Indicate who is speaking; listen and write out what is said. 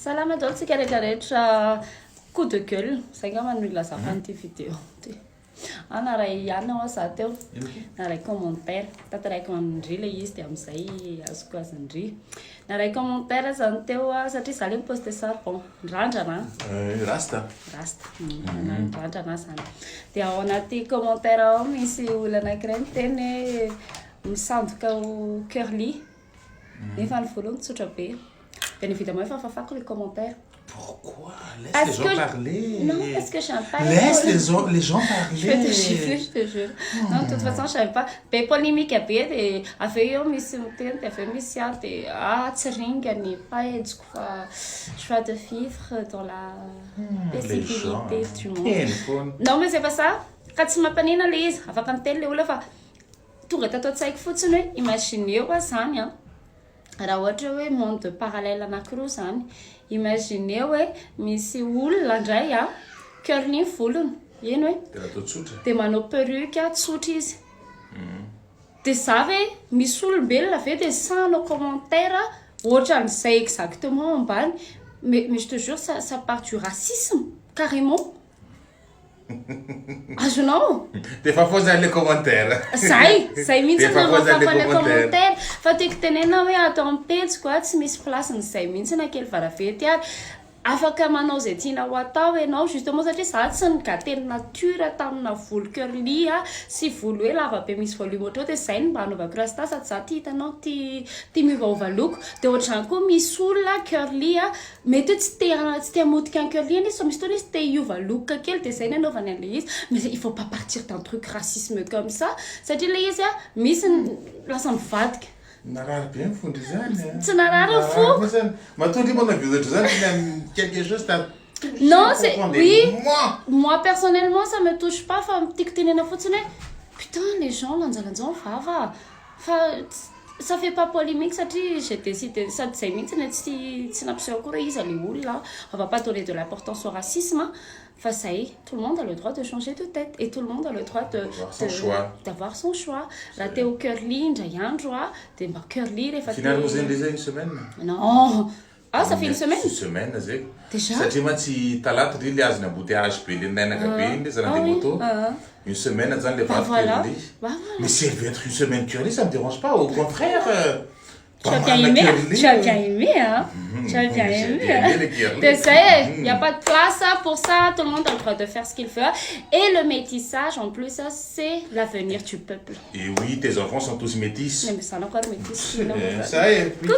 Speaker 1: Salama daholo tsika rehetrarehetra coup de gueule. Zay nga manohy lazafa an'ity vidéo ty. Naray ihany ao za teo. Naray commentaire. Tataraiky manindry le izy dia amin'izay azoko azindry. Naray commentaire zany teo satria za le miposte saribon. Randrana.
Speaker 2: Rasta.
Speaker 1: Rasta. Randrana zany. Dia ao anaty commentaire ao misy olona anankiray miteny hoe misandoka ho curly. Nefa ny volony tsotra be. Bien évidemment, il faut faire les commentaires.
Speaker 2: Pourquoi? Laisse les gens parler.
Speaker 1: Non, parce que je n'aime pas.
Speaker 2: Laisse les gens parler.
Speaker 1: Je te jure. Non, de toute façon, je n'aime pas. Mais polémique à pied, et a fait yo miss mutente, a fait miss yard, et tseringa n'est pas choix de vivre dans la paisibilité du monde. Non, mais c'est pas ça. Quand tu m'as pas dit l'analyse, avant quand tu es là, tout est à toi de ça, il faut te imaginer quoi ça, hein. Raha ohatra hoe monde parallèle anankiroa zany, imagine hoe misy olona indray a curly volony, eny hoe dia manao perruque tsotra izy. Dia za hoe misy olombelona ve dia sanao commentaire ohatran'izay exactement ambany, mais je te jure ça part du racisme carrément. Azonao?
Speaker 2: T'es pas faux dans les commentaires.
Speaker 1: Zay mihitsy namafafa le commentaire. Fa tiako tenena hoe ato amin'ny pejy koa tsy misy placen'izay mihitsy na kely varavety ary afaka manao zay tiana ho atao ianao justement satria za tsy nigateny nature tamina volo curly sy volo hoe lava be misy volume ohatr dia zay no mba hanaovako rasta sady za tia hitanao tia miovaova loko dia ohatrany koa misy olona curly mety hoe tsy tia motika ny curly izy fa misy fotoana izy tia hiova loka kely dia zay ny anaovany an'ilay izy mais il faut pas partir d'un truc racisme comme ça satria ilay izy misy lasa mivadika.
Speaker 2: Narary bien fondry zany.
Speaker 1: Tsy narary fo.
Speaker 2: Matondry moa naviozatra zany quelque chose t'as.
Speaker 1: Non, c'est oui. Moi personnellement ça me touche pas fa tiako tenena fotsiny hoe putain les gens lanjalanjao vava. Fa ça fait pas polémique satria j'ai décidé ça zay mihitsy tsy nampiseho akory izy le olona on va pas donner de l'importance au racisme. Enfin, ça y est, tout le monde a le droit de changer de tête et tout le monde a le droit d'avoir son choix. La Théo curly, Jayan joie, des curly, les fatigues.
Speaker 2: Finalement, vous avez déjà une semaine?
Speaker 1: Non. Ah, ça fait une semaine?
Speaker 2: Une semaine, c'est
Speaker 1: déjà?
Speaker 2: Satria matsy talata ry liazy na embouteillage be le nainaka be iny za nandeha moto. Une semaine zany le vato curly. Mais si elle veut être une semaine curly, ça me dérange pas, au contraire.
Speaker 1: Tu as bien aimé, tu as bien aimé, hein? Tu as bien aimé. Tu sais, il n'y a pas de place pour ça. Tout le monde a le droit de faire ce qu'il veut. Et le métissage, en plus, ça, c'est l'avenir du peuple.
Speaker 2: Et oui, tes enfants sont tous métis.
Speaker 1: Mais ça n'a pas de métis.
Speaker 2: Ça y est.
Speaker 1: Coucou!